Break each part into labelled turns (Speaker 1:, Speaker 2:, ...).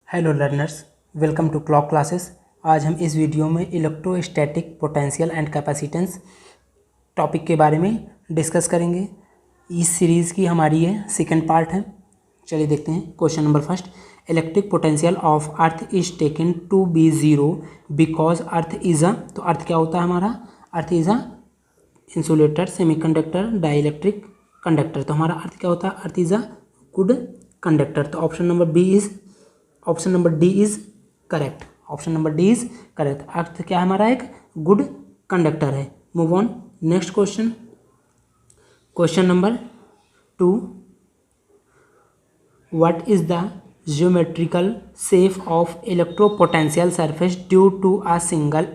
Speaker 1: Hello learners, welcome to Clock Classes. आज हम इस वीडियो में electrostatic potential and capacitance topic के बारे में डिस्कस करेंगे। इस सीरीज़ की हमारी ये सेकंड पार्ट है। चलिए देखते हैं। Question number first, electric potential of earth is taken to be zero because earth is a, तो अर्थ क्या होता है हमारा? Earth is a insulator, semiconductor, dielectric conductor. तो हमारा अर्थ क्या होता है? Earth is a good conductor. तो option number D is correct. Option number D is correct. Earth क्या है हमारा? एक गुड कंडक्टर है। Move on next question. Question number 2, what is the geometrical shape of electropotential surface due to a single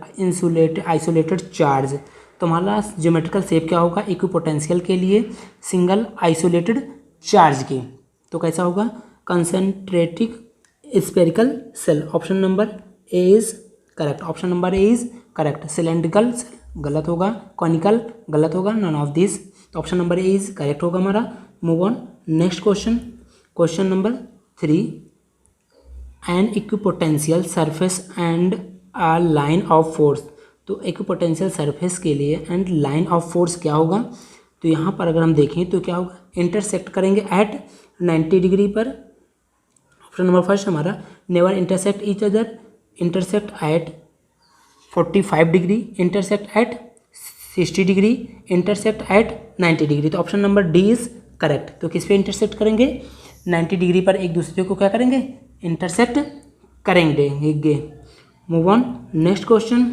Speaker 1: isolated charge. तो हमारा geometrical shape क्या होगा equipotential के लिए सिंगल आइसोलेटेड चार्ज के? तो कैसा होगा? Concentric spherical shell. Option number A is correct. Option number A is correct. Cylindrical shell गलत होगा, कॉनिकल गलत होगा, नन ऑफ दिस। तो option number A is correct होगा हमारा। Move on next question. Question number 3, an equipotential surface and a line of force. तो equipotential surface के लिए एंड लाइन ऑफ फोर्स क्या होगा? तो यहाँ पर अगर हम देखें तो क्या होगा? इंटरसेक्ट करेंगे एट 90 डिग्री पर। ऑप्शन नंबर फर्स्ट हमारा never intersect each other, intersect at 45 degree, intersect at 60 degree, intersect at 90 degree. तो option number D is correct. तो किस पे इंटरसेक्ट करेंगे? 90 डिग्री पर एक दूसरे को क्या करेंगे? इंटरसेक्ट करेंगे। Move on next question.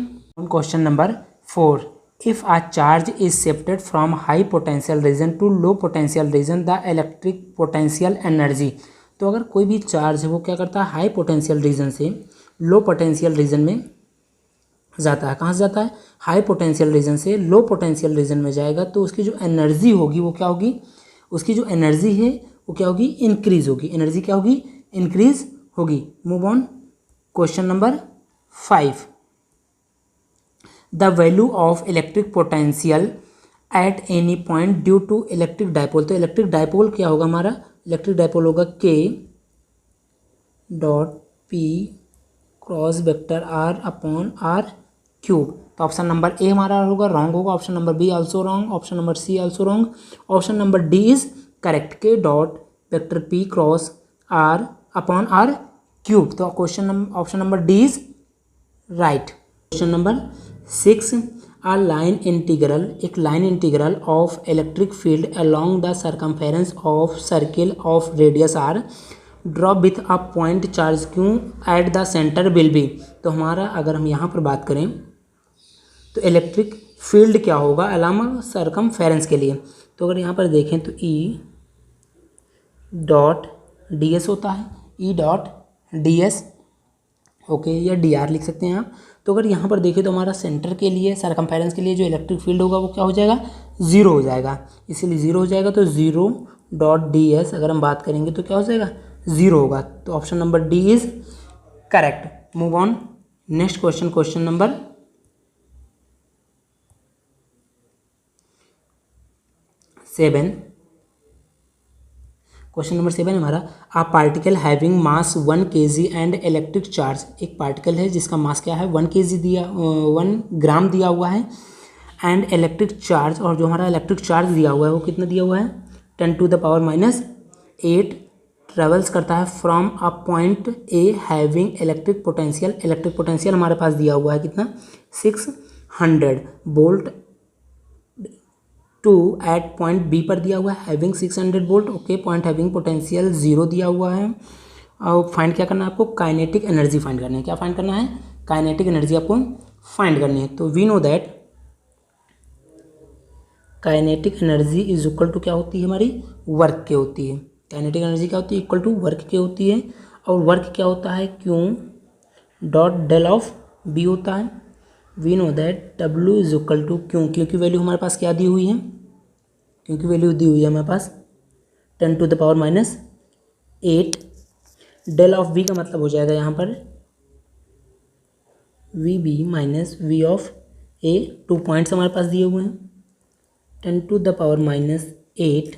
Speaker 1: Question number 4, if a charge is shifted from high potential region to low potential region the electric potential energy. तो अगर कोई भी चार्ज है वो क्या करता है? हाई पोटेंशियल रीजन से लो पोटेंशियल रीजन में जाता है। कहाँ से जाता है? हाई पोटेंशियल रीजन से लो पोटेंशियल रीजन में जाएगा। तो उसकी जो एनर्जी होगी वो क्या होगी? उसकी जो एनर्जी है वो क्या होगी? इंक्रीज होगी। एनर्जी क्या होगी? इंक्रीज होगी। Move on question number 5, the value of electric potential at any point due to electric dipole. तो इलेक्ट्रिक डायपोल क्या होगा हमारा? इलेक्ट्रिक डायपोल होगा K dot P cross vector R upon R cube. तो option number A हमारा होगा wrong होगा। Option number B also wrong. Option number C also wrong. Option number D is correct. K dot vector P cross R upon R cube. तो option number D is right. Question number 6, a line integral, एक line integral of electric field along the circumference of circle of radius R drop with a point charge Q at the center will be. तो हमारा अगर हम यहाँ पर बात करें तो इलेक्ट्रिक फील्ड क्या होगा अलोंग सर्कमफेरेंस के लिए? तो अगर यहाँ पर देखें तो ई डॉट डी एस होता है, E dot D S, okay, या डी आर लिख सकते हैं आप। तो अगर यहाँ पर देखें तो हमारा सेंटर के लिए सर्कमफेरेंस के लिए जो इलेक्ट्रिक फील्ड होगा वो क्या हो जाएगा? ज़ीरो हो जाएगा। इसीलिए ज़ीरो हो जाएगा। तो ज़ीरो डॉट डी एस अगर हम बात करेंगे तो क्या हो जाएगा? ज़ीरो होगा। तो option number D is correct. Move on next question. Question number 7, question number 7 हमारा, a particle having mass 1 kg and electric charge. एक पार्टिकल है जिसका मास क्या है? 1 kg दिया, 1 ग्राम दिया हुआ है एंड इलेक्ट्रिक चार्ज, और जो हमारा इलेक्ट्रिक चार्ज दिया हुआ है वो कितना दिया हुआ है? 10⁻⁻8 ट्रेवल्स करता है from a point A having electric potential. Electric potential हमारे पास दिया हुआ है कितना? 600 volt to at point B पर दिया हुआ है having 600 volt. Okay, point having potential 0 दिया हुआ है। और फाइंड क्या करना है आपको? काइनेटिक एनर्जी फाइंड करनी है। क्या फाइंड करना है? काइनेटिक एनर्जी आपको फाइंड करनी है। तो we know that kinetic energy is equal to क्या होती है हमारी? वर्क के होती है। काइनेटिक एनर्जी क्या होती है? इक्वल टू वर्क के होती है। और वर्क क्या होता है? Q dot del of B होता है। We know that W is equal to Q, क्योंकि वैल्यू हमारे पास क्या दी हुई है? क्योंकि वैल्यू दी हुई है हमारे पास 10⁻⁸। डेल ऑफ वी का मतलब हो जाएगा यहाँ पर V B minus V of A. 2 points हमारे पास दिए हुए हैं। 10⁻⁸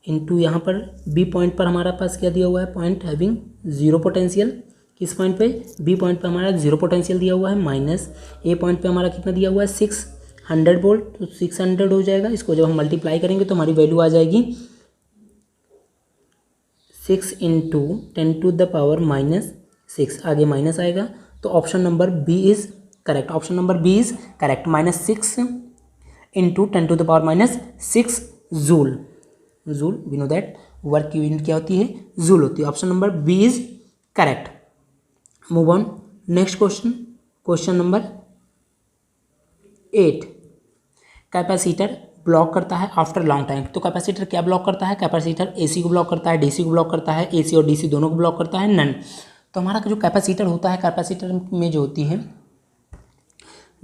Speaker 1: इंटू यहाँ पर बी पॉइंट पर हमारा पास क्या दिया हुआ है, पॉइंट हैविंग जीरो पोटेंशियल। किस पॉइंट पे, बी पॉइंट पे हमारा जीरो पोटेंशियल दिया हुआ है, माइनस ए पॉइंट पे हमारा कितना दिया हुआ है 600 वोल्ट, तो 600 हो जाएगा। इसको जब हम मल्टीप्लाई करेंगे तो हमारी वैल्यू आ जाएगी 6 इंटू 10⁻⁻6, आगे माइनस आएगा। तो option number B is correct, option number B is correct. -6 into 10⁻⁻6 joule. Joule we know that work की यूनिट क्या होती है, जूल होती है। Option number B is correct. Move on next question, question number 8। Capacitor block करता है after long time. तो capacitor क्या ब्लॉक करता है, कैपेसिटर एसी को ब्लॉक करता है, डीसी को ब्लॉक करता है, एसी और डीसी दोनों को ब्लॉक करता है, नन। तो हमारा जो कैपेसिटर होता है, कैपेसिटर में जो होती है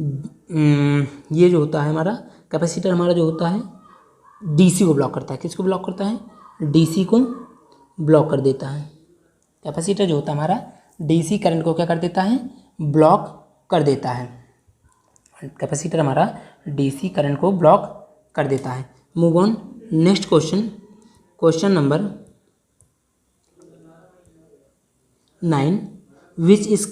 Speaker 1: ये जो होता है हमारा कैपेसिटर, हमारा जो होता है डीसी को ब्लॉक करता है। किसको ब्लॉक करता है, डीसी को ब्लॉक कर देता है। कैपेसिटर जो होता है हमारा डीसी करंट को क्या कर देता है, ब्लॉक कर देता है। कैपेसिटर हमारा डीसी करंट को ब्लॉक कर देता है। Move on next question, question number 9। Which is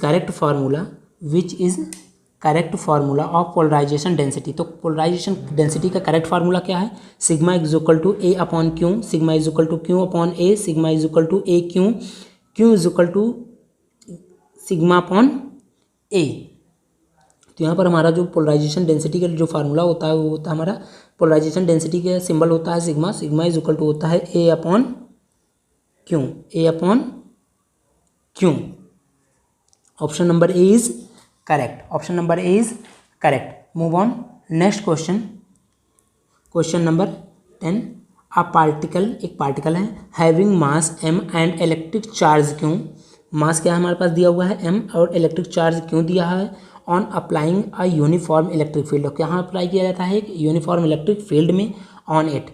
Speaker 1: correct formula of polarization density. तो पोलराइजेशन डेंसिटी का करेक्ट फार्मूला क्या है, sigma is equal to A upon Q, sigma is equal to Q upon A, sigma is equal to A Q, Q is equal to sigma upon A. तो यहाँ पर हमारा जो polarisation density का जो formula होता है वो होता है हमारा, पोलराइजेशन डेंसिटी का सिंबल होता है sigma, sigma is equal to होता है A upon Q, A upon Q. Option number A is correct, option number A is correct. Move on next question, question number 10। A particle, एक particle है, having mass m and electric charge Q. Mass क्या हमारे पास दिया हुआ है m और electric charge क्यों दिया है। On applying a uniform electric field, यहाँ अप्लाई किया जाता है एक यूनिफॉर्म इलेक्ट्रिक फील्ड में। ऑन इट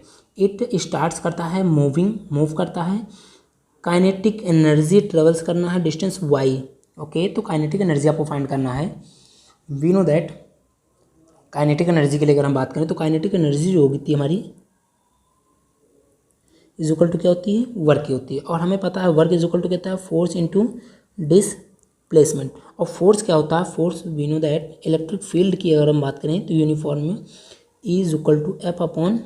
Speaker 1: स्टार्ट्स करता है मूव करता है। काइनेटिक एनर्जी ट्रेवल्स करना है डिस्टेंस y। ओके, तो काइनेटिक एनर्जी आपको फाइंड करना है। We know that kinetic energy के लिए अगर हम बात करें तो काइनेटिक एनर्जी जो होती है हमारी इज इक्वल टू क्या होती है, वर्क की होती है। और हमें पता है वर्क इज इक्वल टू कहता है फोर्स इनटू डिस्प्लेसमेंट। और फोर्स क्या होता है, force we know that electric field की अगर हम बात करें तो यूनिफॉर्म में E is equal to F upon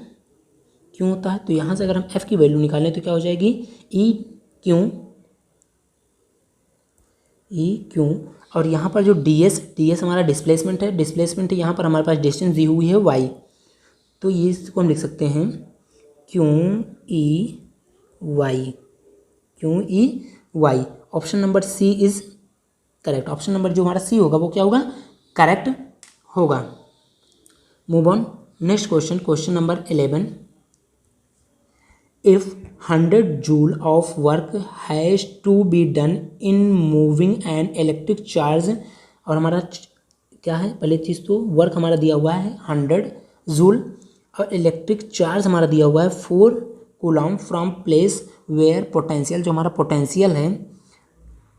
Speaker 1: Q होता है। तो यहाँ से अगर हम एफ की वैल्यू निकालें तो क्या हो जाएगी, ई क्यों। और यहाँ पर जो डी एस हमारा डिस्प्लेसमेंट है, डिस्प्लेसमेंट यहाँ पर हमारे पास डिस्टेंस दी हुई है वाई। तो ये इसको हम लिख सकते हैं क्यों ई वाई। Option number C is correct, option number जो हमारा सी होगा वो क्या होगा, करेक्ट होगा। Move on next question, question number 11। If 100 joule of work has to be done in moving an electric charge. और हमारा क्या है, पहले चीज़ तो वर्क हमारा दिया हुआ है 100 जूल और इलेक्ट्रिक चार्ज हमारा दिया हुआ है 4 coulomb from place where potential, जो हमारा पोटेंशियल है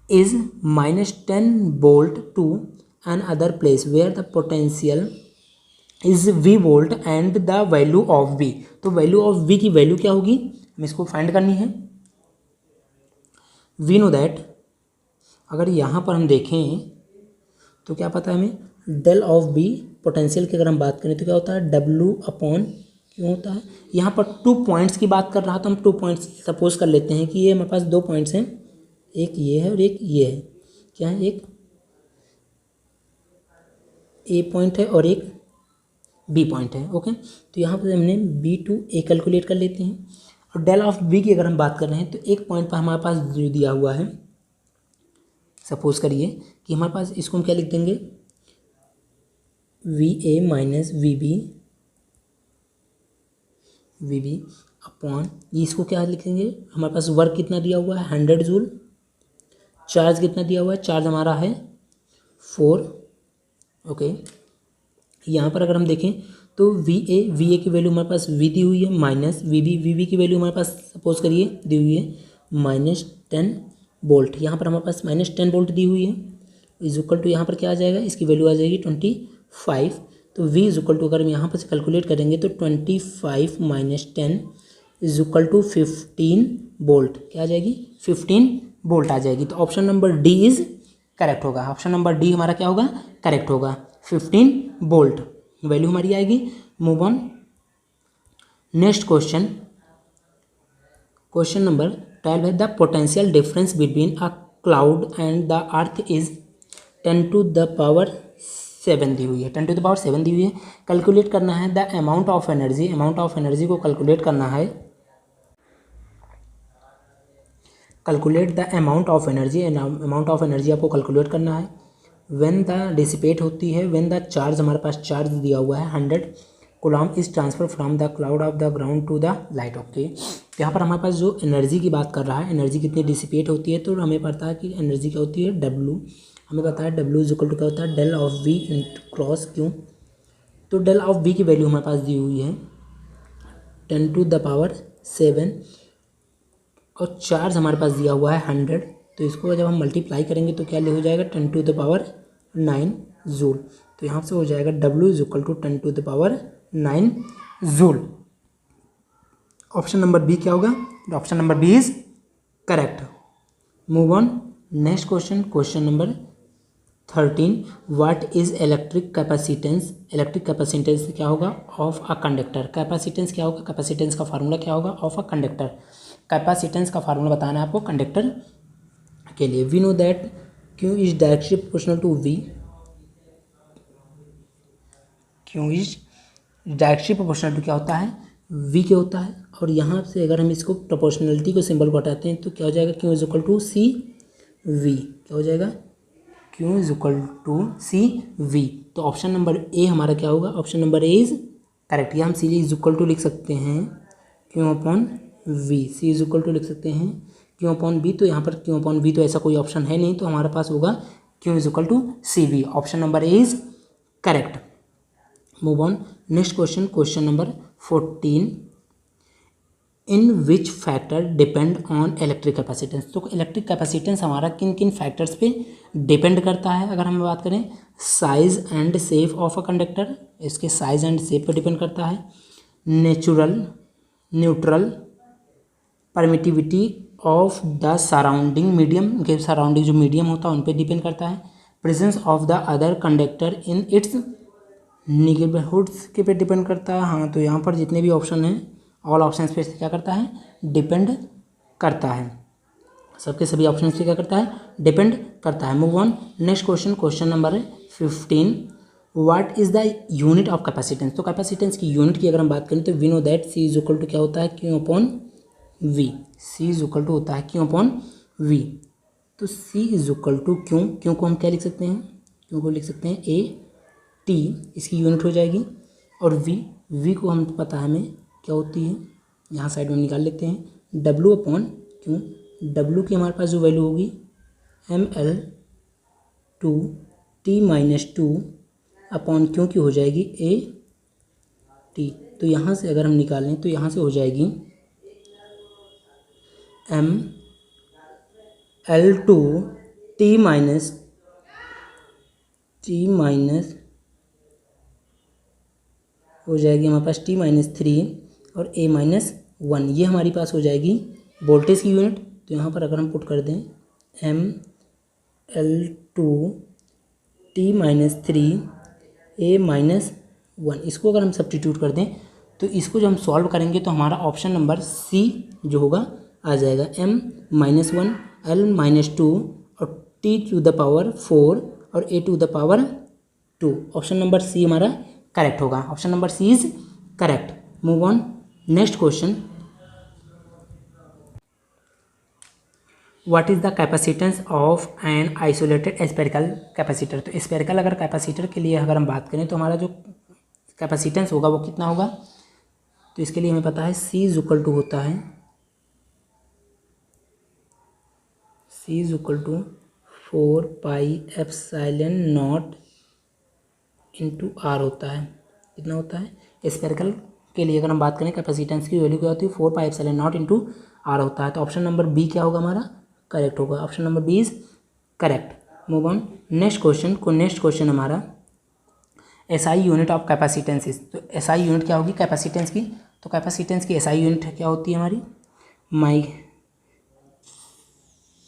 Speaker 1: is -10 volt to an other place where the potential is V volt and the value of V। तो वैल्यू ऑफ V की वैल्यू क्या होगी, हमें इसको फाइंड करनी है। वी नो दैट अगर यहाँ पर हम देखें तो क्या पता है हमें, डेल ऑफ B पोटेंशियल की अगर हम बात करें तो क्या होता है W अपॉन क्यों होता है। यहाँ पर 2 पॉइंट्स की बात कर रहा तो हम 2 पॉइंट्स सपोज कर लेते हैं कि ये हमारे पास 2 पॉइंट्स हैं, एक ये है और एक ये है। क्या है, एक A पॉइंट है और एक B पॉइंट है। ओके, तो यहाँ पर हमने B टू A कैलकुलेट कर लेते हैं। और डेल ऑफ B की अगर हम बात कर रहे हैं तो एक पॉइंट पर हमारे पास जो दिया हुआ है, सपोज करिए कि हमारे पास इसको हम क्या लिख देंगे, VA माइनस VB अपॉन ये, इसको क्या लिखेंगे, हमारे पास वर्क कितना दिया हुआ है 100 जूल, चार्ज कितना दिया हुआ है, चार्ज हमारा है 4। ओके, यहाँ पर अगर हम देखें तो VA की वैल्यू हमारे पास V दी हुई है, माइनस VB की वैल्यू हमारे पास सपोज करिए दी हुई है -10 वोल्ट। यहाँ पर हमारे पास -10 वोल्ट दी हुई है, इज इक्वल टू यहाँ पर क्या आ जाएगा, इसकी वैल्यू आ जाएगी 25। तो V इज इक्वल टू अगर हम यहाँ पर से कैलकुलेट करेंगे तो 25 - 10 इज इक्वल टू 15 वोल्ट। क्या आ जाएगी? 15 वोल्ट आ जाएगी। तो option number D is correct होगा। ऑप्शन नंबर डी हमारा क्या होगा? करेक्ट होगा। 15 वोल्ट वैल्यू हमारी आएगी। Move on next question. Question number 12 है the potential difference between a cloud and the earth is 10 to the power 7 दी हुई है। 10 टू द पावर 7 दी हुई है। कैलकुलेट करना है the amount of energy. Amount of energy को कैलकुलेट करना है। Calculate the amount of energy. Amount of energy आपको कैलकुलेट करना है। व्हेन द डिसिपेट होती है, व्हेन द चार्ज, हमारे पास चार्ज दिया हुआ है 100 coulomb is transfer from the cloud of the ground to the light. Okay, यहाँ पर हमारे पास जो एनर्जी की बात कर रहा है, एनर्जी कितनी डिसिपेट होती है, तो हमें पता है कि एनर्जी क्या होती है? डब्लू। हमें पता है डब्लू इज इक्वल टू क्या होता है? Del of V cross Q. तो डेल ऑफ वी की वैल्यू हमारे पास दी हुई है 10 टू द पावर 7 और चार्ज हमारे पास दिया हुआ है 100। तो इसको जब हम मल्टीप्लाई करेंगे तो क्या हो जाएगा? 10 टू द पावर 9 जूल। तो यहाँ से हो जाएगा W is equal to 10 to the power 9 joule. Option number B क्या होगा? Option number B is correct. Move on next question. Question number 13 what is electric capacitance. Electric capacitance क्या होगा? Of a conductor. Capacitance क्या होगा? Capacitance का formula क्या होगा? Of a conductor. Capacitance का फार्मूला बताना है आपको कंडक्टर के लिए। We know that Q is directly proportional to V। Q is directly proportional to क्या होता है? V के होता है। और यहाँ से अगर हम इसको प्रोपोर्शनलिटी को सिंबल को हटाते हैं तो क्या हो जाएगा? Q is equal to C V. क्या हो जाएगा? Q is equal to C V. तो ऑप्शन नंबर ए हमारा क्या होगा? Option number A is correct. या हम सी इज इक्वल टू लिख सकते हैं Q upon V. C is equal to लिख सकते हैं Q अपॉन बी। तो यहाँ पर Q अपॉन बी तो ऐसा कोई ऑप्शन है नहीं, तो हमारे पास होगा Q is equal to C V. Option number A is correct. Move on next question. Question number 14 in which factor depend on electric capacitance. तो इलेक्ट्रिक कैपेसिटेंस हमारा किन किन फैक्टर्स पे डिपेंड करता है? अगर हम बात करें size and shape of a conductor, इसके साइज एंड शेप पे डिपेंड करता है। Neutral permittivity of the surrounding medium, के सराउंडिंग जो मीडियम होता है उन पे डिपेंड करता है। Presence of the other conductor in its neighbourhoods के पे डिपेंड करता है। हाँ, तो यहाँ पर जितने भी ऑप्शन हैं ऑल ऑप्शन पे क्या करता है? डिपेंड करता है। सबके सभी ऑप्शन पे क्या करता है? डिपेंड करता है। Move on next question. Question number 15 what is the unit of capacitance. तो कैपेसिटेंस की यूनिट की अगर हम बात करें तो we know that C is equal to क्या होता है? Q upon V. C is equal to होता है Q अपॉन वी। तो C is equal to Q को हम क्या लिख सकते हैं? क्यू को लिख सकते हैं ए टी, इसकी यूनिट हो जाएगी। और वी को हम पता है हमें क्या होती है, यहाँ साइड में निकाल लेते हैं। W upon Q. डब्लू की हमारे पास जो वैल्यू होगी ML 2 T-2 अपॉन क्यू की हो जाएगी ए टी। तो यहाँ से अगर हम निकालें तो यहाँ से हो जाएगी ML2 T माइनस हो जाएगी हमारे पास T-3 और A-1। ये हमारी पास हो जाएगी वोल्टेज की यूनिट। तो यहाँ पर अगर हम पुट कर दें ML2 T-3 A-1, इसको अगर हम सब्स्टिट्यूट कर दें तो इसको जब हम सॉल्व करेंगे तो हमारा ऑप्शन नंबर सी जो होगा आ जाएगा M-1 L-2 और T⁴ और A⁴ ऑप्शन नंबर सी हमारा करेक्ट होगा। Option number C is correct. Move on next question. What is the capacitance of an isolated spherical capacitor. तो स्फेरिकल अगर कैपेसिटर के लिए अगर हम बात करें तो हमारा जो कैपेसिटेंस होगा वो कितना होगा? तो इसके लिए हमें पता है C इज इक्वल टू होता है C is equal to 4πε0 into R होता है। कितना होता है? स्फेरिकल के लिए अगर हम बात करें कैपेसिटेंस की वैल्यू क्या होती है? 4πε0 इंटू R होता है। तो ऑप्शन नंबर बी क्या होगा हमारा? करेक्ट होगा। Option number B is correct. Move on next question हमारा SI यूनिट ऑफ कैपेसिटेंस। तो SI यूनिट क्या होगी कैपेसिटेंस की? तो कैपेसिटेंस की एसआई यूनिट क्या होती है हमारी, माई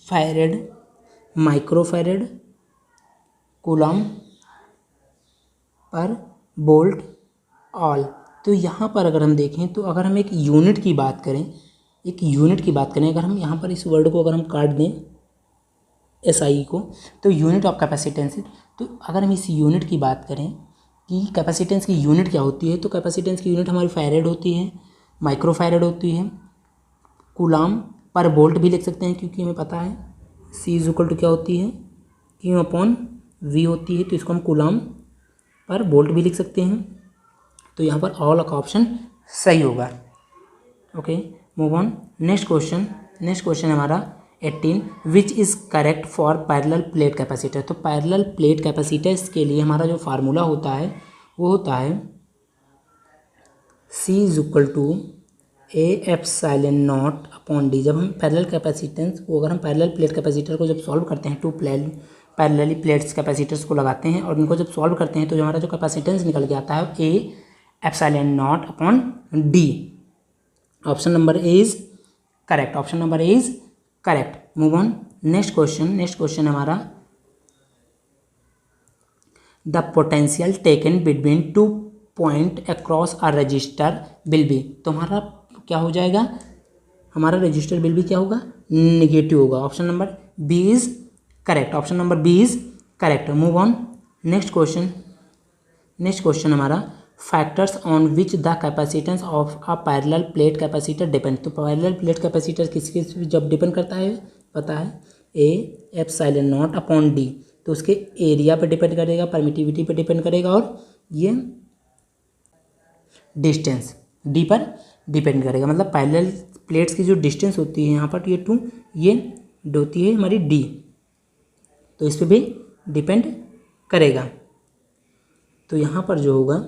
Speaker 1: farad, microfarad, coulomb per volt all. तो यहाँ पर अगर हम देखें तो अगर हम एक यूनिट की बात करें, अगर हम यहाँ पर इस वर्ड को अगर हम काट दें एसआई को, तो यूनिट ऑफ कैपेसिटेंस। तो अगर हम इस यूनिट की बात करें कि कैपेसिटेंस की यूनिट क्या होती है, तो कैपेसिटेंस की यूनिट हमारी फैरेड होती है, माइक्रोफैरेड होती है, कूलम पर वोल्ट भी लिख सकते हैं क्योंकि हमें पता है C इज इक्वल टू क्या होती है, Q अपॉन V होती है, तो इसको हम कूलम पर वोल्ट भी लिख सकते हैं। तो यहाँ पर ऑल का ऑप्शन सही होगा। Okay, move on. Next question हमारा 18, विच is correct for parallel plate capacitor. तो पैरेलल प्लेट कैपेसिटर्स के लिए हमारा जो फार्मूला होता है वो होता है C is equal to A epsilon naught upon D। जब हम पैरेलल कैपेसिटेंस को, अगर हम पैरेलल प्लेट कैपेसिटर को जब सॉल्व करते हैं, टू पैरेलली प्लेट्स कैपेसिटर्स को लगाते हैं और इनको जब सॉल्व करते हैं तो जो हमारा जो कैपेसिटेंस निकल के आता है A epsilon naught upon D। Option number is correct. Move on. Next question हमारा, the potential taken between 2 point across a resistor will be. तो हमारा क्या हो जाएगा, हमारा रजिस्टर बिल भी क्या होगा, नेगेटिव होगा। Option number B is correct. Move on. Next question हमारा, factors on which the capacitance of a parallel plate capacitor depend. तो पैरेलल प्लेट कैपेसिटर किसके जब डिपेंड करता है पता है, A epsilon naught upon D। तो उसके एरिया पे डिपेंड करेगा, परमिटिविटी पे डिपेंड करेगा और ये डिस्टेंस D पर डिपेंड करेगा। मतलब पैरेलल प्लेट्स की जो डिस्टेंस होती है यहाँ पर, ये होती है हमारी D, तो इस पर भी डिपेंड करेगा। तो यहाँ पर जो होगा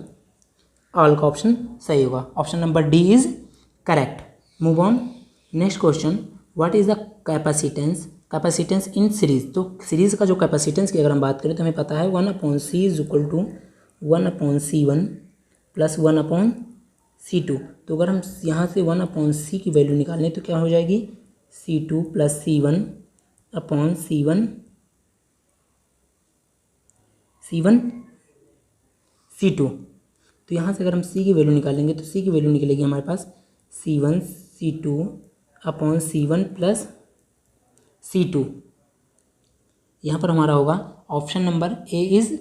Speaker 1: ऑल का ऑप्शन सही होगा। Option number D is correct. Move on. Next question, what is the capacitance in series. तो सीरीज का जो कैपेसिटेंस की अगर हम बात करें तो हमें पता है 1/C is equal to 1/C1 plus 1/C2। तो अगर हम यहाँ से 1/C की वैल्यू निकालें तो क्या हो जाएगी, C2 प्लस C1 तो यहाँ से अगर हम C की वैल्यू निकालेंगे तो C की वैल्यू निकलेगी हमारे पास C1 प्लस C2। यहाँ पर हमारा होगा option number A is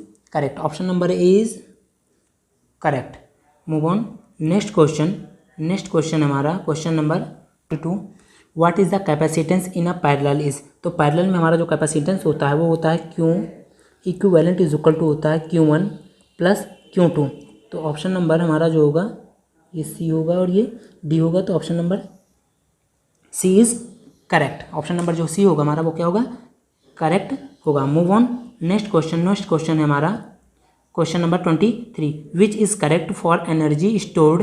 Speaker 1: correct. Move on. Next question हमारा question number 2, what is the capacitance in a parallel is. तो पैरेलल में हमारा जो कैपेसिटेंस होता है वो होता है Q equivalent is equal to होता है Q1 प्लस Q2। तो ऑप्शन नंबर हमारा जो होगा ये C होगा और ये D होगा। तो option number C is correct. Option number जो C होगा हमारा वो क्या होगा, करेक्ट होगा। Move on. नेक्स्ट क्वेश्चन है हमारा question number 23, which is correct for energy stored.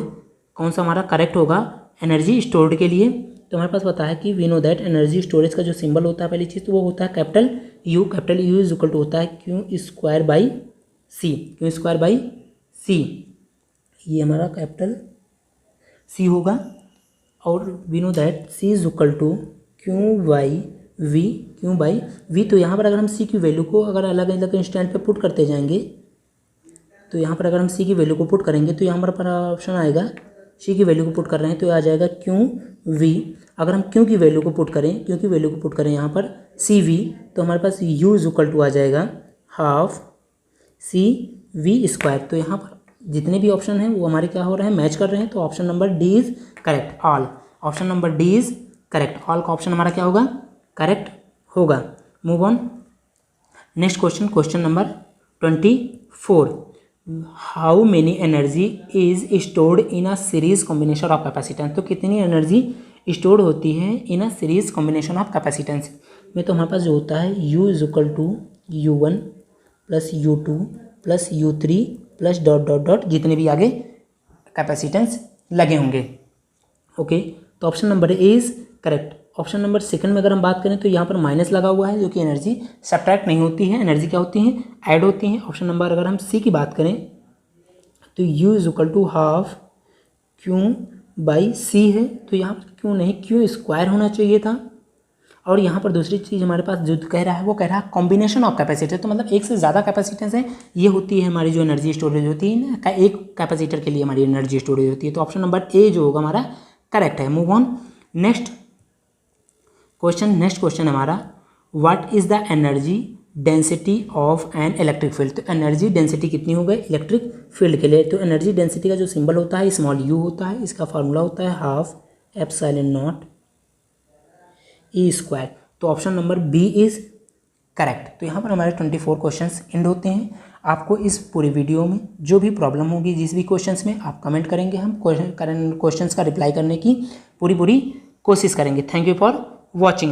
Speaker 1: कौन सा हमारा करेक्ट होगा एनर्जी स्टोर्ड के लिए। तो हमारे पास पता है कि we know that energy storage का जो सिंबल होता है पहली चीज़ तो वो होता है capital U is equal to होता है Q स्क्वायर बाई C। ये हमारा कैपिटल C होगा और we know that C is equal to Q by V। तो यहाँ पर अगर हम C की वैल्यू को अगर अलग अलग इंस्टेंट पे पुट करते जाएंगे तो यहाँ पर अगर हम C की वैल्यू को पुट करेंगे तो यहाँ पर ऑप्शन आएगा, C की वैल्यू को पुट कर रहे हैं तो आ जाएगा QV। अगर हम Q की वैल्यू को पुट करें यहाँ पर CV तो हमारे पास U इज इक्वल टू आ जाएगा हाफ CV स्क्वायर। तो यहाँ पर जितने भी ऑप्शन हैं वो हमारे क्या हो रहे हैं, मैच कर रहे हैं। तो option number D is correct. Option number D is correct. All का ऑप्शन हमारा क्या होगा, करेक्ट होगा। Move on. Next question number 24, how many energy is stored in a series combination of capacitance. तो कितनी एनर्जी स्टोर्ड होती है in a series combination of capacitance में। तो हमारे पास जो होता है U is equal to U1 plus U2 plus U3 plus dot जितने भी आगे कैपेसिटेंस लगे होंगे। ओके, तो option number A is correct. Option number second में अगर हम बात करें तो यहाँ पर माइनस लगा हुआ है जो कि एनर्जी सब्ट्रैक्ट नहीं होती है, एनर्जी क्या होती है, ऐड होती हैं। ऑप्शन नंबर अगर हम सी की बात करें तो U is equal to half by C है, तो यहाँ पर क्यों नहीं, क्यू स्क्वायर होना चाहिए था। और यहाँ पर दूसरी चीज़ हमारे पास जो कह रहा है वो कह रहा है कॉम्बिनेशन ऑफ कैपेसिटर, तो मतलब एक से ज़्यादा कैपेसिटेंस है, ये होती है हमारी जो एनर्जी स्टोरेज होती है ना, एक कैपेसिटर के लिए हमारी एनर्जी स्टोरेज होती है। तो ऑप्शन नंबर ए जो होगा हमारा करेक्ट है। मूव ऑन नेक्स्ट क्वेश्चन हमारा, what is the energy density of an electric field. तो एनर्जी डेंसिटी कितनी हो गई इलेक्ट्रिक फील्ड के लिए। तो एनर्जी डेंसिटी का जो सिंबल होता है स्मॉल यू होता है, इसका फार्मूला होता है half epsilon naught E square. तो option number B is correct. तो यहाँ पर हमारे 24 क्वेश्चंस एंड होते हैं। आपको इस पूरी वीडियो में जो भी प्रॉब्लम होगी जिस भी क्वेश्चंस में, आप कमेंट करेंगे, हम क्वेश्चंस का रिप्लाई करने की पूरी कोशिश करेंगे। Thank you for watching.